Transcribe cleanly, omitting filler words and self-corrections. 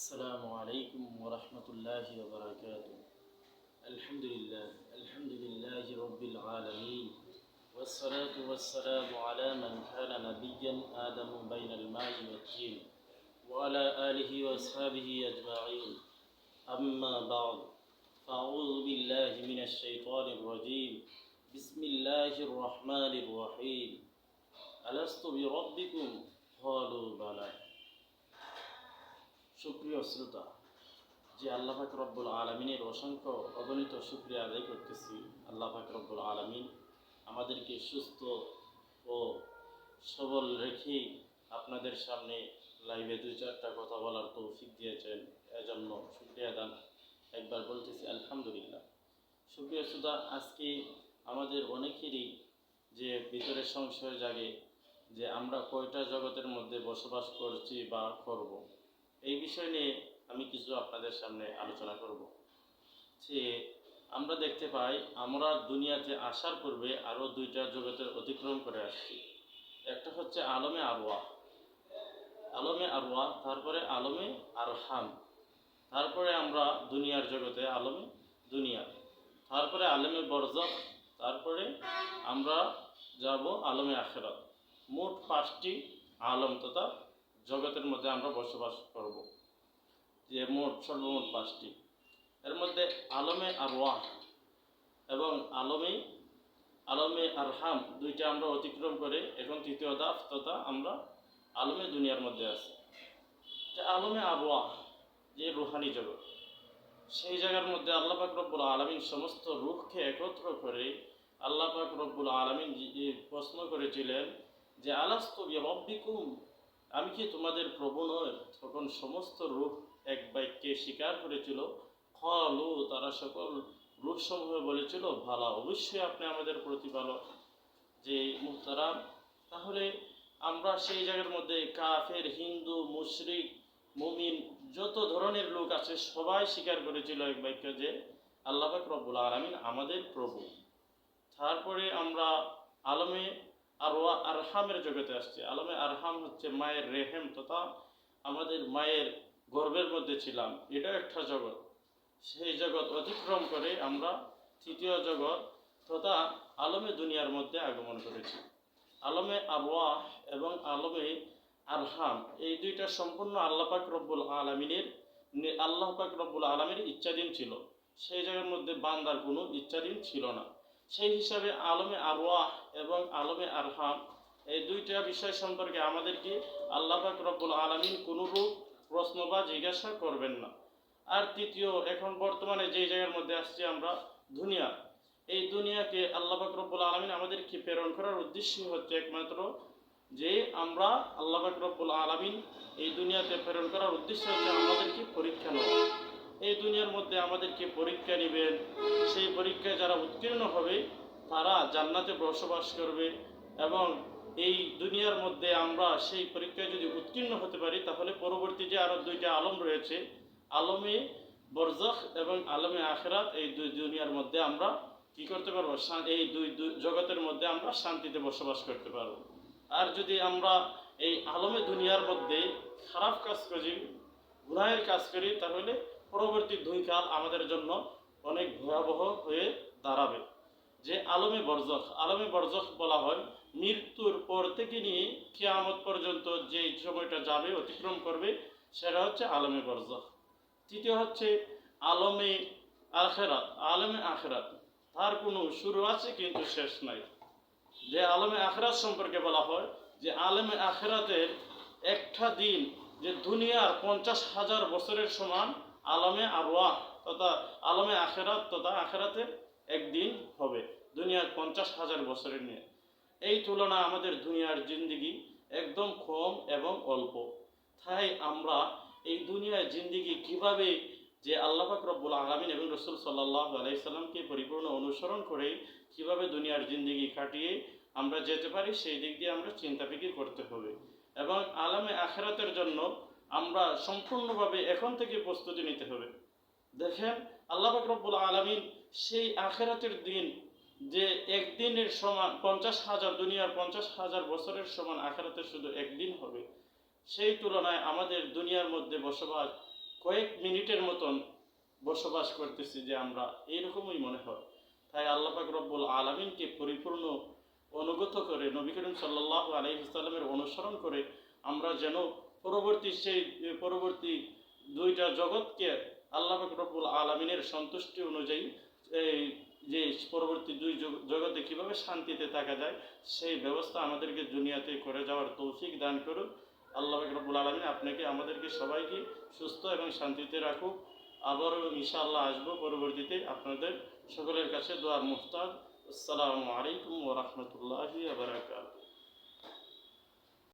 السلام عليكم ورحمة الله وبركاته. الحمد لله رب العالمين، والصلاة والسلام على من كان نبيا آدم بين الماء والطين، وعلى آله وأصحابه أجمعين. أما بعد، فأعوذ بالله من الشيطان الرجيم. بسم الله الرحمن الرحيم. ألست بربكم؟ قالوا بلى. সুপ্রিয় শ্রোতা, যে আল্লাহ পাক রব্বুল আলামিনের অসংখ্য অগণিত শুকরিয়া আদায় করতেছি। আল্লাহ পাক রব্বুল আলামিন আমাদেরকে সুস্থ ও সবল রেখে আপনাদের সামনে লাইভে দুই চারটা কথা বলার তৌফিক দিয়েছেন, এজন্য শুকরিয়া দান একবার বলতেছি আলহামদুলিল্লাহ। সুপ্রিয় শ্রোতা, আজকে আমাদের অনেকেরই যে ভিতরে সংশয় জাগে যে আমরা কয়টা জগতের মধ্যে বসবাস করছি বা করব, এই বিষয় নিয়ে আমি কিছু আপনাদের সামনে আলোচনা করব। যে আমরা দেখতে পাই, আমরা দুনিয়াতে আসার পূর্বে আরও দুইটা জগতের অতিক্রম করে আসছি। একটা হচ্ছে আলমে আরওয়াহ, তারপরে আলমে আরহাম, তারপরে আমরা দুনিয়ার জগতে আলমে দুনিয়া, তারপরে আলমে বরজখ, তারপরে আমরা যাব আলমে আখিরাত। মোট 5টি আলম তথা জগতের মধ্যে আমরা বসবাস করব, যে সর্বমোট 5টি। এর মধ্যে আলমে আরওয়াহ এবং আলমে আরহাম দুইটা আমরা অতিক্রম করে এখন তৃতীয় ধাপ তথা আমরা আলমে দুনিয়ার মধ্যে আছি। যে আলমে আরওয়াহ, যে রুহানি জগৎ, সেই জায়গার মধ্যে আল্লাহ পাক রব্বুল আলামিন সমস্ত রূহকে একত্র করে আল্লাহ পাক রব্বুল আলামিন যে প্রশ্ন করেছিলেন যে আলাস্তু বিরব্বিকুম, আমি কি তোমাদের প্রভু নয়? তখন সমস্ত রূহ এক বাক্যে স্বীকার করেছিল। ক্বালু, তারা সকল রূহসমূহ বলেছিল ভালা, অবশ্যই আপনি আমাদের প্রতিপালক। যে মুহতারাম, তাহলে আমরা সেই জায়গার মধ্যে কাফের, হিন্দু, মুশরিক, মুমিন, যত ধরনের লোক আছে সবাই স্বীকার করেছিল এক বাক্য যে আল্লাহ পাক রব্বুল আলামিন আমাদের প্রভু। তারপরে আমরা আলমে আরহামের জগতে আসছে। আলমে আরহাম হচ্ছে মায়ের রেহেম তথা আমাদের মায়ের গর্ভের মধ্যে ছিলাম, এটা একটা জগৎ। সেই জগৎ অতিক্রম করে আমরা তৃতীয় জগৎ তথা আলমে দুনিয়ার মধ্যে আগমন করেছি। আলমে আরওয়াহ এবং আলমে আরহাম এই দুইটা সম্পূর্ণ আল্লাহ পাক রব্বুল আলামিনের ইচ্ছাধীন ছিল। সেই জায়গার মধ্যে বান্দার কোনো ইচ্ছাধীন ছিল না। সেই হিসাবে আলমে আরওয়াহ এবং আলমে আরহাম এই দুইটা বিষয় সম্পর্কে আমাদেরকে আল্লাহ পাক রব্বুল আলামিন কোনোরূপ প্রশ্ন বা জিজ্ঞাসা করবেন না। আর তৃতীয়, এখন বর্তমানে যে জায়গার মধ্যে আসছি আমরা দুনিয়া, এই দুনিয়াকে আল্লাহ পাক রব্বুল আলামিন আমাদেরকে প্রেরণ করার উদ্দেশ্য হচ্ছে একমাত্র যে আমরা আল্লাহ পাক রব্বুল আলামিন এই দুনিয়াতে প্রেরণ করার উদ্দেশ্য হচ্ছে আমাদেরকে পরীক্ষা নেওয়া। এই দুনিয়ার মধ্যে আমাদেরকে পরীক্ষা নেবেন, সেই পরীক্ষায় যারা উত্তীর্ণ হবে তারা জান্নাতে বসবাস করবে। এবং এই দুনিয়ার মধ্যে আমরা সেই পরীক্ষায় যদি উত্তীর্ণ হতে পারি তাহলে পরবর্তী যে আরও দুইটা আলম রয়েছে, আলমে বরজখ এবং আলমে আখিরাত, এই দুই দুনিয়ার মধ্যে আমরা কি করতে পারবো? এই দুই জগতের মধ্যে আমরা শান্তিতে বসবাস করতে পারবো। আর যদি আমরা এই আলমে দুনিয়ার মধ্যে খারাপ কাজ করি, গুনাহের কাজ করি, তাহলে পরবর্তী দুই কাল আমাদের জন্য অনেক ভয়াবহ হয়ে দাঁড়াবে। যে আলমে বরজখ বলা হয় মৃত্যুর পর থেকে নিয়ে কিয়ামত পর্যন্ত যে সময়টা যাবে, অতিক্রম করবে, সেটা হচ্ছে আলমে বরজখ। তৃতীয় হচ্ছে আলমে আখিরাত, তার কোনো শুরু আছে কিন্তু শেষ নাই। যে আলমে আখিরাত সম্পর্কে বলা হয় যে আলমে আখিরাতের একটা দিন যে দুনিয়ার 50,000 বছরের সমান আলমে আরওয়াহ তথা আলমে আখিরাত তথা আখিরাতের একদিন হবে দুনিয়ার 50,000 বছরের নিয়ে। এই তুলনা আমাদের দুনিয়ার জিন্দিগি একদম কম এবং অল্প। তাই আমরা এই দুনিয়ার জিন্দিগি কিভাবে যে আল্লাহ পাক রব্বুল আলামিন এবং রাসূল সাল্লাল্লাহু আলাইহি সাল্লামকে পরিপূর্ণ অনুসরণ করে কিভাবে দুনিয়ার জিন্দিগি কাটিয়ে আমরা যেতে পারি, সেই দিক দিয়ে আমরা চিন্তা ফিকির করতে হবে। এবং আলমে আখিরাতের জন্য আমরা সম্পূর্ণভাবে এখন থেকে প্রস্তুতি নিতে হবে। দেখেন, আল্লাহ পাক রব্বুল আলামিন সেই আখিরাতের দিন যে একদিনের সমান 50,000, দুনিয়ার 50,000 বছরের সমান আখিরাতের শুধু একদিন হবে, সেই তুলনায় আমাদের দুনিয়ার মধ্যে বসবাস কয়েক মিনিটের মতন বসবাস করতেছি যে আমরা এইরকমই মনে হয়। তাই আল্লাহ পাক রব্বুল আলামিনকে পরিপূর্ণ অনুগত করে নবী করিম সাল্লাল্লাহু আলাইহি ওয়াসাল্লামের অনুসরণ করে আমরা যেন পরবর্তী দুইটা জগৎকে আল্লাহ পাক রব্বুল আলামিনের সন্তুষ্টি অনুযায়ী এই যে পরবর্তী দুই জগতে কীভাবে শান্তিতে থাকা যায় সেই ব্যবস্থা আমাদেরকে দুনিয়াতে করে যাওয়ার তৌফিক দান করুন। আল্লাহ পাক রব্বুল আলামিন আপনাকে আমাদেরকে সবাইকে সুস্থ এবং শান্তিতে রাখুক। আবারও ইনশাআল্লাহ আসবো পরবর্তীতে। আপনাদের সকলের কাছে দোয়ার মুহতাজ। আসসালামু আলাইকুম ওয়া রাহমাতুল্লাহি ওয়া বারাকাতুহু।